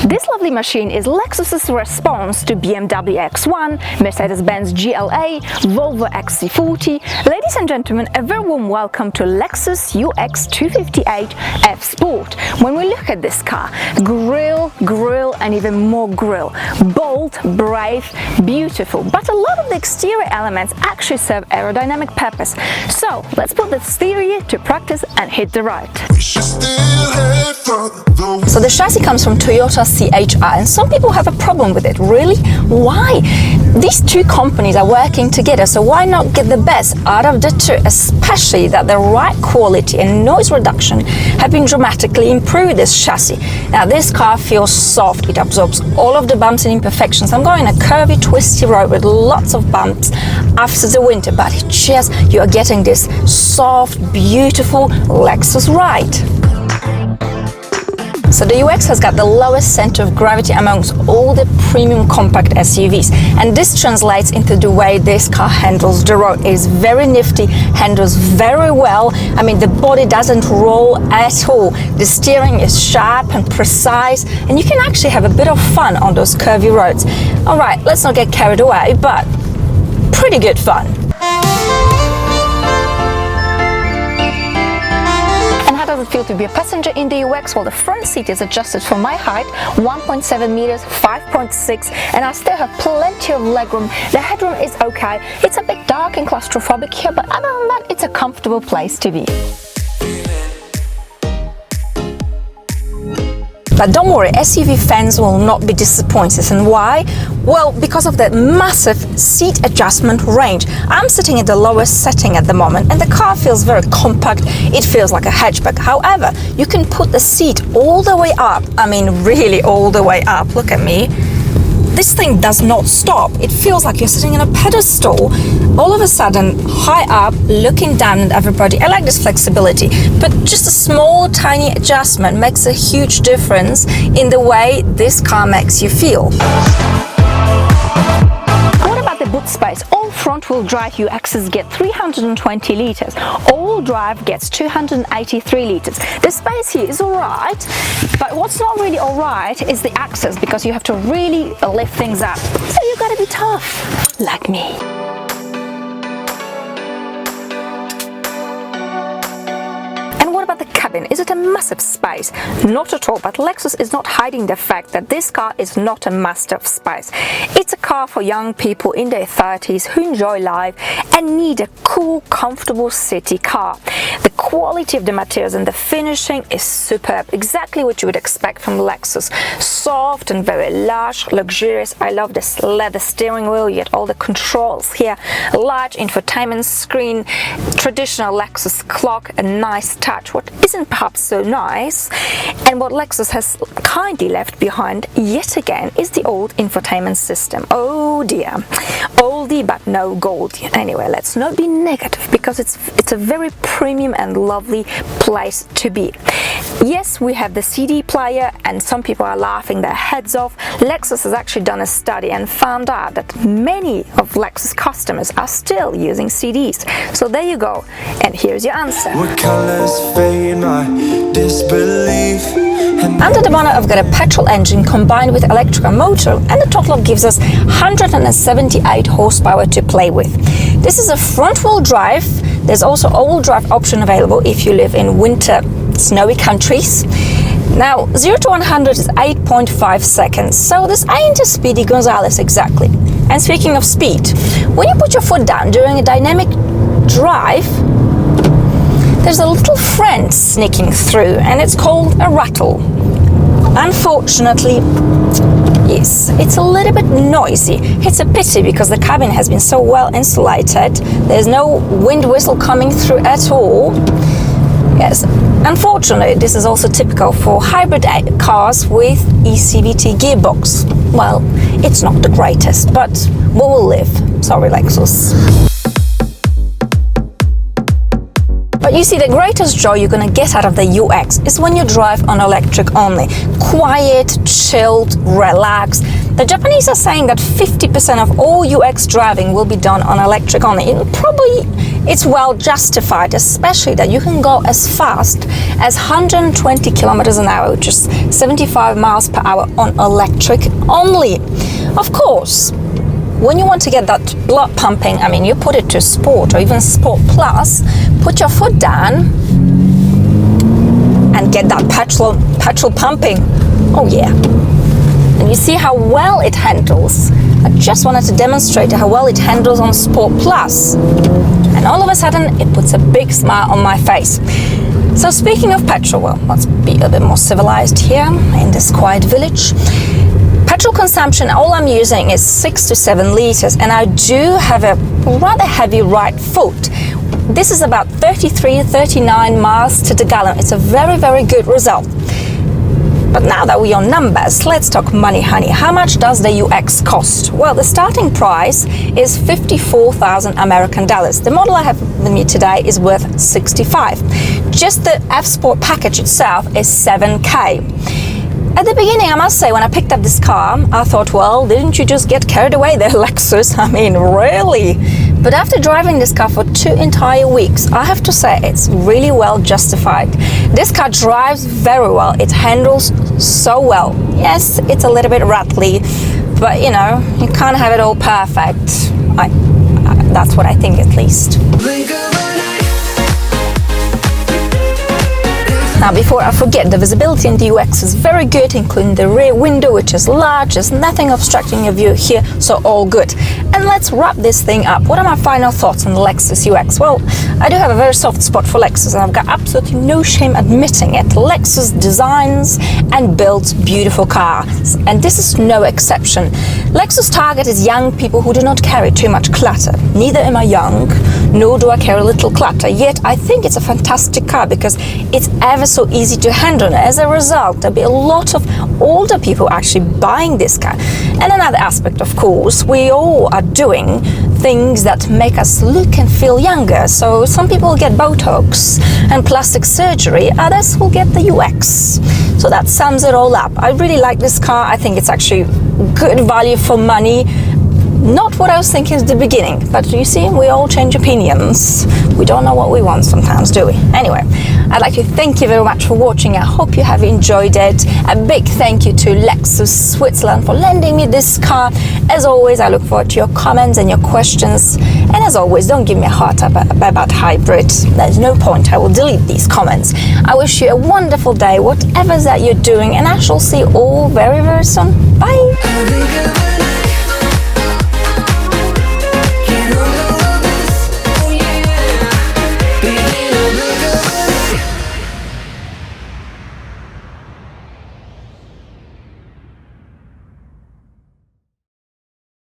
This lovely machine is Lexus's response to BMW X1, Mercedes-Benz GLA, Volvo XC40. Ladies and gentlemen, a very warm welcome to Lexus UX 258 F Sport. When we look at this car, grille, and even more grille. Bold, brave, beautiful. But a lot of the exterior elements actually serve aerodynamic purpose. So let's put the exterior to practice and hit the road. So the chassis comes from Toyota CHR, and some people have a problem with it. Really? Why? These two companies are working together, so why not get the best out of the two, especially that the ride quality and noise reduction have been dramatically improved this chassis. Now this car feels soft, it absorbs all of the bumps and imperfections. I'm going a curvy, twisty road with lots of bumps after the winter, but just you are getting this soft, beautiful Lexus ride. So the UX has got the lowest center of gravity amongst all the premium compact SUVs, and this translates into the way this car handles the road. It is very nifty, handles very well. I mean, the body doesn't roll at all. The steering is sharp and precise, and you can actually have a bit of fun on those curvy roads. All right, let's not get carried away, but pretty good fun. How does it feel to be a passenger in the UX? Well, the front seat is adjusted for my height, 1.7 meters, 5.6, and I still have plenty of legroom. The headroom is okay. It's a bit dark and claustrophobic here, but other than that, it's a comfortable place to be. But don't worry, SUV fans will not be disappointed. And why? Well, because of the massive seat adjustment range. I'm sitting at the lowest setting at the moment, and the car feels very compact. It feels like a hatchback. However, you can put the seat all the way up. I mean, really all the way up. Look at me. This thing does not stop. It feels like you're sitting in a pedestal. All of a sudden, high up, looking down at everybody. I like this flexibility, but just a small, tiny adjustment makes a huge difference in the way this car makes you feel. What about the boot space? All front-wheel drive UXs get 320 liters. All-wheel drive gets 283 liters. The space here is alright, but what's not really alright is the access, because you have to really lift things up. So you gotta be tough, like me. What about the cabin? Is it a massive space? Not at all, but Lexus is not hiding the fact that this car is not a master of space. It's a car for young people in their 30s who enjoy life and need a cool, comfortable city car. The quality of the materials and the finishing is superb, exactly what you would expect from Lexus. Soft and very large, luxurious. I love this leather steering wheel, yet all the controls here. Large infotainment screen, traditional Lexus clock, a nice touch. What isn't perhaps so nice, and what Lexus has kindly left behind yet again, is the old infotainment system. Oh dear, oldie but no goldie. Anyway, let's not be negative, because it's a very premium and lovely place to be. Yes, we have the CD player, and some people are laughing their heads off. Lexus has actually done a study and found out that many of Lexus customers are still using CDs. So there you go, and here's your answer. What colors fade my disbelief? Under the bonnet, I've got a petrol engine combined with electrical motor, and the total gives us 178 horsepower to play with. This is a front-wheel drive. There's also all-wheel drive option available if you live in winter, snowy countries. Now, 0 to 100 is 8.5 seconds, so this ain't a Speedy Gonzales exactly. And speaking of speed, when you put your foot down during a dynamic drive, there's a little friend sneaking through, and it's called a rattle. Unfortunately, yes, it's a little bit noisy. It's a pity, because the cabin has been so well insulated. There's no wind whistle coming through at all. Yes, unfortunately, this is also typical for hybrid cars with ECVT gearbox. Well, it's not the greatest, but we will live. Sorry, Lexus. But you see, the greatest joy you're gonna get out of the UX is when you drive on electric only. Quiet, chilled, relaxed. The Japanese are saying that 50% of all UX driving will be done on electric only. It probably It's well justified, especially that you can go as fast as 120 kilometers an hour, which is 75 miles per hour on electric only. Of course, when you want to get that blood pumping, I mean, you put it to Sport or even Sport Plus, put your foot down and get that petrol pumping. Oh yeah. And you see how well it handles. I just wanted to demonstrate how well it handles on Sport Plus. And all of a sudden, it puts a big smile on my face. So speaking of petrol, well, let's be a bit more civilized here in this quiet village. Petrol consumption, all I'm using is 6 to 7 liters, and I do have a rather heavy right foot. This is about 39 miles to the gallon. It's a very, very good result. But now that we're on numbers, let's talk money, honey. How much does the UX cost? Well, the starting price is 54,000 American dollars. The model I have with me today is worth 65. Just the F-Sport package itself is 7K. At the beginning, I must say, when I picked up this car, I thought, well, didn't you just get carried away there, Lexus? I mean, really? But after driving this car for 2 entire weeks, I have to say it's really well justified. This car drives very well. It handles so well. Yes, it's a little bit rattly, but you know, you can't have it all perfect. That's what I think, at least. Now, before I forget, the visibility in the UX is very good, including the rear window, which is large. There's nothing obstructing your view here, so all good. And let's wrap this thing up. What are my final thoughts on the Lexus UX? Well, I do have a very soft spot for Lexus, and I've got absolutely no shame admitting it. Lexus designs and builds beautiful cars, and this is no exception. Lexus' target is young people who do not carry too much clutter. Neither am I young, nor do I carry little clutter, yet I think it's a fantastic car because it's ever so easy to handle. And as a result, there'll be a lot of older people actually buying this car. And another aspect, of course, we all are doing things that make us look and feel younger. So some people get Botox and plastic surgery, others will get the UX. So that sums it all up. I really like this car. I think it's actually good value for money. Not what I was thinking at the beginning, but you see, we all change opinions. We don't know what we want sometimes, do we? Anyway, I'd like to thank you very much for watching. I hope you have enjoyed it. A big thank you to Lexus Switzerland for lending me this car. As always, I look forward to your comments and your questions. And as always, don't give me a heart up about hybrid. There's no point. I will delete these comments. I wish you a wonderful day, whatever that you're doing, and I shall see you all very, very soon. Bye!